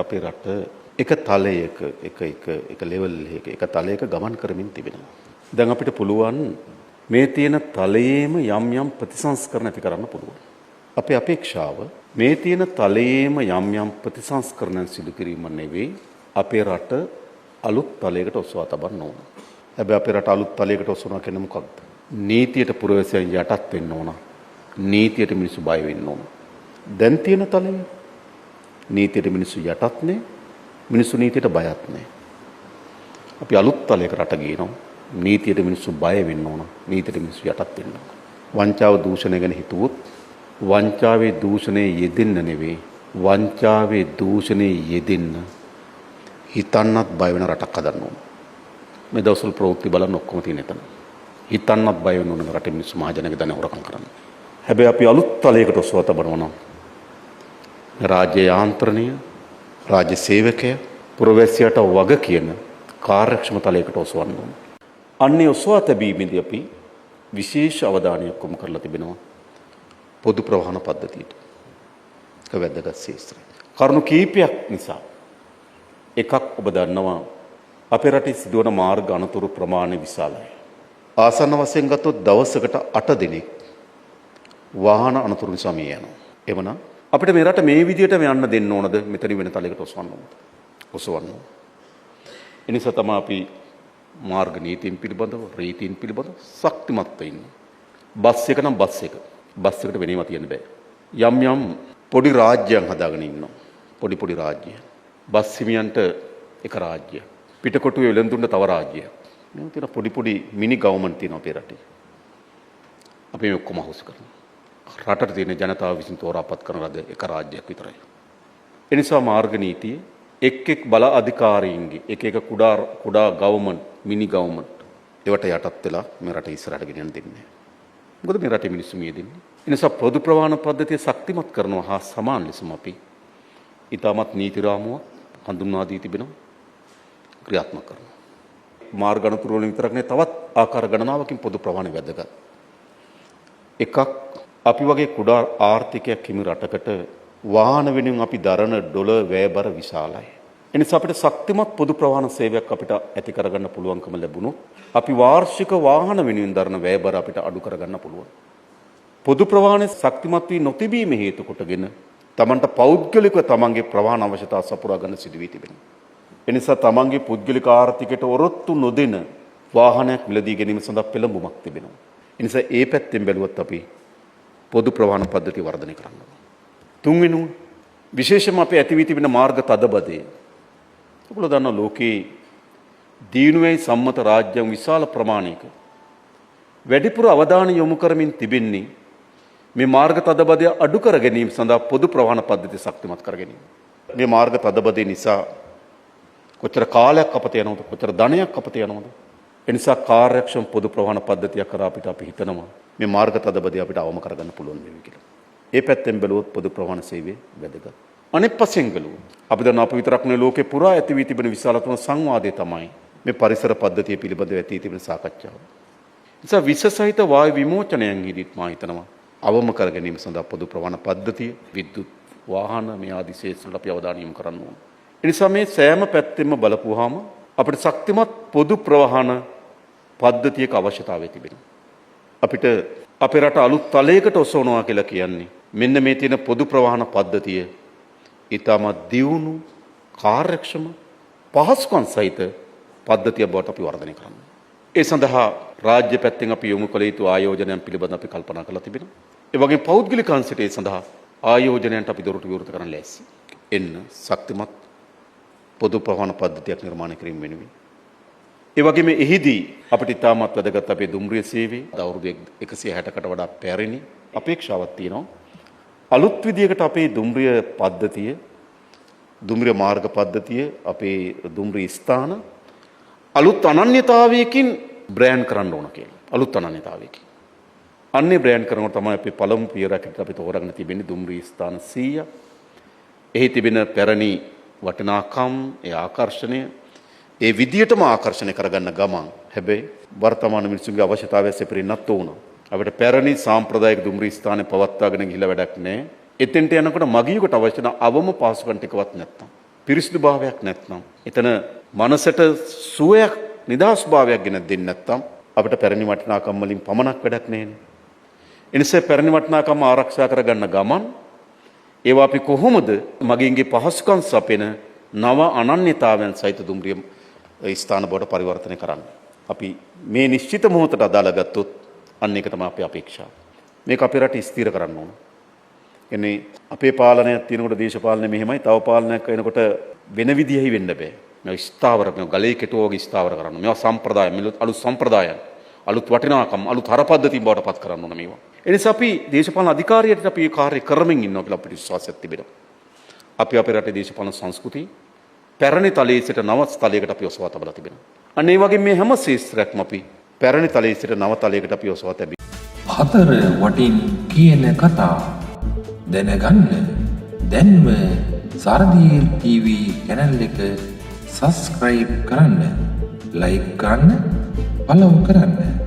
අපේ රට එක තලයක එක ලෙවල් එක තලයක ගමන් කරමින් තිබෙනවා. දැන් අපිට පුළුවන් මේ තියෙන තලයේම යම් ප්‍රතිසංස්කරණ ඇති කරන්න පුළුවන්. අපේ අපේක්ෂාව මේ තියෙන තලයේම යම් ප්‍රතිසංස්කරණ සිදු කිරීම නෙවෙයි අපේ රට අලුත් තලයකට ඔසවා තබන්න ඕන. හැබැයි අපේ රට අලුත් තලයකට ඔසවනවා කියන්නේ මොකක්ද? නීතියට පුරවැසියන් යටත් වෙන්න ඕන. නීතියට මිනිස්සු බය වෙන්න ඕන. දැන් තියෙන තලයේ නීතියට මිනිස්සු යටත් නේ, මිනිස්සු නීතියට බයත් නේ. අපි අලුත් තලයක රට ගේනවා. නීතියට මිනිස්සු බය වෙන්න ඕන. නීතියට මිනිස්සු යටත් වෙන්න ඕන. වංචාව දූෂණය ගැන හිතුවොත් වංචාවේ දූෂණයේ යෙදෙන්න නෙවෙයි, වංචාවේ දූෂණයේ යෙදෙන්න හිතන්නත් බය වෙන රටක් හදන්න ඕන. මේ දවස්වල ප්‍රවෘත්ති බලන්න ඔක්කොම තියෙන එතන. හිතන්නත් බය වෙන ඕන රටේ මිනිස්සු මහජනක දන හොරකම් කරන්න. හැබැයි අපි අලුත් තලයකට ඔසවා තබනවා නම් රාජ්‍ය යාන්ත්‍රණය, රාජ්‍ය සේවකය, පුරවැසියට වග කියන කාර්යක්ෂම තලයකට ඔසවන්න ඕන. අන්නේ ඔසවා තැබීමේදී අපි විශේෂ අවධානයක් යොමු කරලා තිබෙනවා පොදු ප්‍රවාහන පද්ධතියට. ඒක වැදගත් ශාස්ත්‍රය. කරුණු කීපයක් නිසා එකක් ඔබ දන්නවා අපේ රටේ සිදුවන මාර්ග අනතුරු ප්‍රමාණය විශාලයි. ආසන්න වශයෙන් ගත්තොත් දවසකට 8 දිනක් වාහන අනතුරු නිසා මිය යනවා. එවනම් අපිට මේ රට මේ විදියට යන්න දෙන්න ඕනද? මෙතන වෙන තලයකට ඔසවන්න ඕනද? ඔසවන්න ඕන. ඒ නිසා තමයි අපි මාර්ග නීතින් පිළිබඳව, රීතීන් පිළිබඳව ශක්තිමත් වෙන්න. බස් එක නම් බස් එක. බස් එකට වෙනේම තියන්න බෑ. යම් පොඩි රාජ්‍යයන් හදාගෙන ඉන්නවා. පොඩි රාජ්‍ය. බස් හිමියන්ට එක රාජ්‍යයක්. පිටකොටුවේ වෙළඳුන්ට තව රාජ්‍යයක්. මේ තියෙන පොඩි මිනි ගවර්න්මන්ට් තියෙනවා අපේ රටේ. අපි මේ ඔක්කොම හොස් කරනවා. රටට තියෙන ජනතාව විසින් තෝරාපත් කරන ලද එක රාජ්‍යයක් විතරයි. ඒ නිසා මාර්ග නීතිය එක් බල අධිකාරීන්ගේ එක කුඩා ගවර්න්මන්ට්, මිනි ගවර්න්මන්ට් ඒවට යටත් වෙලා මේ රට ඉස්සරහට ගෙනියන්න දෙන්නේ. මොකද මේ රටේ මිනිස්සු මිය දෙන්නේ. ඒ නිසා පොදු ප්‍රවාහන පද්ධතිය ශක්තිමත් කරනවා හා සමාන ලෙසම අපි ඊටමත් නීති රාමුවක් හඳුන්වා දී තිබෙනවා, ක්‍රියාත්මක කරනවා. මාර්ග අනතුරු වලින් විතරක් නෙවෙයි තවත් ආකාර ගණනාවකින් පොදු ප්‍රවාහන වැදගත්. එකක් අපි වගේ කුඩා ආර්ථිකයක් හිමි රටකට වාහන වෙනුවෙන් අපි දරන ඩොලර් වැයබර විශාලයි. එනිසා අපිට ශක්තිමත් පොදු ප්‍රවාහන සේවයක් අපිට ඇති කරගන්න පුළුවන්කම ලැබුණොත් අපි වාර්ෂික වාහන වෙනුවෙන් දරන වැයබර අපිට අඩු කරගන්න පුළුවන්. පොදු ප්‍රවාහන ශක්තිමත් වී නොතිබීම හේතු කොටගෙන තමන්ට පෞද්ගලිකව තමන්ගේ ප්‍රවාහන අවශ්‍යතා සපුරා ගන්න සිදු වී තිබෙනවා. එනිසා තමන්ගේ පුද්ගලික ආර්ථිකයට ඔරොත්තු නොදෙන වාහනයක් මිලදී ගැනීම සඳහා පෙළඹුමක් තිබෙනවා. එනිසා ඒ පැත්තෙන් බැලුවත් අපි පොදු ප්‍රවාහන පද්ධතිය වර්ධනය කරන්න. තුන්වෙනුව විශේෂම අපේ ඇති වී තිබෙන මාර්ග තදබදය. ඔයගොල්ලෝ දන්නවා ලෝකේ දියුණුවේ සම්මත රාජ්‍යම් විශාල ප්‍රමාණයක වැඩිපුර අවධානය යොමු කරමින් තිබෙන්නේ මේ මාර්ග තදබදය අඩු කර ගැනීම සඳහා පොදු ප්‍රවාහන පද්ධතිය ශක්තිමත් කර ගැනීම. මේ මාර්ග තදබදය නිසා කොච්චර කාලයක් අපත යනවද, කොච්චර ධනයක් අපත යනවද? ඒ නිසා කාර්යක්ෂම පොදු ප්‍රවාහන පද්ධතියක් කරා අපිට අපි හිතනවා මේ මාර්ග තදබදය අපිට අවම කරගන්න පුළුවන් වෙයි කියලා. ඒ පැත්තෙන් බැලුවොත් පොදු ප්‍රවාහන සේවය වැදගත්. අනෙක් පස්සෙන් බැලුවොත් අපි දන්නවා අපි විතරක් නෙවෙයි ලෝකේ පුරා ඇති වී තිබෙන විශාලතම සංවාදය තමයි මේ පරිසර පද්ධතිය පිළිබඳව ඇති තිබෙන සාකච්ඡාව. නිසා විස සහිත වායු විමෝචනයන් හිදීත් මා හිතනවා අවම කර ගැනීම සඳහා පොදු ප්‍රවාහන පද්ධතිය, විද්‍යුත් වාහන මේ ආදී ශේෂ්ත්‍රවල අපි අවධානය යොමු කරන්න ඕන. ඒ නිසා මේ සෑම පැත්තෙම බලපුවාම අපිට ශක්තිමත් පොදු ප්‍රවාහන පද්ධතියක අවශ්‍යතාවය තිබෙනවා. අපිට අපේ රට අලුත් තලයකට ඔසවනවා කියලා කියන්නේ මෙන්න මේ තියෙන පොදු ප්‍රවාහන පද්ධතිය ඊටමත් දියුණු, කාර්යක්ෂම, පහසුකම් සහිත පද්ධතිය බවට අපි වර්ධනය කරන්න. ඒ සඳහා රාජ්‍ය පැත්තෙන් අපි යොමු කළ යුතු ආයෝජනයන් පිළිබඳව අපි කල්පනා කරලා තිබෙනවා. ඒ වගේම පෞද්ගලික අංශයට ඒ සඳහා ආයෝජනයන්ට අපි දොරටු විවෘත කරන්න ලෑස්ති. එන්න ශක්තිමත් පොදු ප්‍රවාහන පද්ධතියක් නිර්මාණය කිරීම වෙනුවෙන්. ඒ වගේම එහිදී අපිට ඉතාමත් වැදගත් අපේ දුම්රිය සේවය අවුරුදු 160කට වඩා පැරණි අපේක්ෂාවක් තියෙනවා. අලුත් විදියකට අපේ දුම්රිය පද්ධතිය, දුම්රිය මාර්ග පද්ධතිය, අපේ දුම්රිය ස්ථාන අලුත් අනන්‍යතාවයකින් බ්‍රෑන්ඩ් කරන්න ඕන කියලා. අලුත් අනන්‍යතාවයකින්. අන්නේ බ්‍රෑන්ඩ් කරනවා තමයි අපි පළමු පියවරකට අපි තෝරාගෙන තිබෙන්නේ දුම්රිය ස්ථාන 100ක්. එහි තිබෙන පැරණි වටිනාකම්, ඒ ආකර්ෂණය ඒ විදියටම ආකර්ෂණය කරගන්න ගමන් හැබැයි වර්තමාන මිනිසුන්ගේ අවශ්‍යතාවය සෙපරින්නත් ඕන. අපිට පැරණි සාම්ප්‍රදායික දුම්රිය ස්ථානේ පවත්වාගෙන ගිහිල්ලා වැඩක් නැහැ. එතෙන්ට යනකොට මගියෙකුට අවශ්‍ය කරන අවම පහසුකම් ටිකවත් නැත්තම් පිරිසිදු භාවයක් නැත්නම් එතන මනසට සුවයක් නිදහස් භාවයක් ගෙන දෙන්නේ නැත්නම් අපිට පැරණි වටිනාකම් වලින් පමණක් වැඩක් නැහැ. එනිසා පැරණි වටිනාකම් ආරක්ෂා කරගන්න ගමන් ඒවා අපි කොහොමද මගින්ගේ පහසුකම් සපෙන නව අනන්‍යතාවයන් සහිත දුම්රිය ස්ථාන බවට පරිවර්තනය කරන්න. අපි මේ නිශ්චිත මොහොතට අදාළ ගත්තොත් අන්න ඒක තමයි අපේ අපේක්ෂාව. මේක අපේ රට ස්ථිර කරන්න ඕන. එන්නේ අපේ පාලනයක් තියෙනකොට දේශපාලනය මෙහෙමයි, තව පාලනයක් වෙනකොට වෙන විදිහයි වෙන්න බෑ. මේ ස්ථාවර මේ ගලේ කෙටුව වගේ ස්ථාවර කරන්න. මේවා සම්ප්‍රදාය, අලුත් සම්ප්‍රදායන්, අලුත් වටිනාකම්, අලුත් හරපද්ධතින් බවට පත් කරන්න ඕන මේවා. එනිසා අපි දේශපාලන අධිකාරියට අපි මේ කාර්ය කරමින් ඉන්නවා කියලා අපිට විශ්වාසයක් තිබෙනවා. අපි අපේ රටේ දේශපාලන සංස්කෘතිය පැරණි තලයේ සිට නව තලයකට අපි ඔසවා තබලා තිබෙනවා. අන්න ඒ වගේ මේ හැම ශේෂ්ත්‍රයක්ම අපි පැරණි තලයේ සිට නව තලයකට අපි ඔසවා තැබි. හතර වටින් කියන කතා දැනගන්න දැන්ම සරදීර් TV channel එක subscribe කරන්න, like කරන්න, follow කරන්න.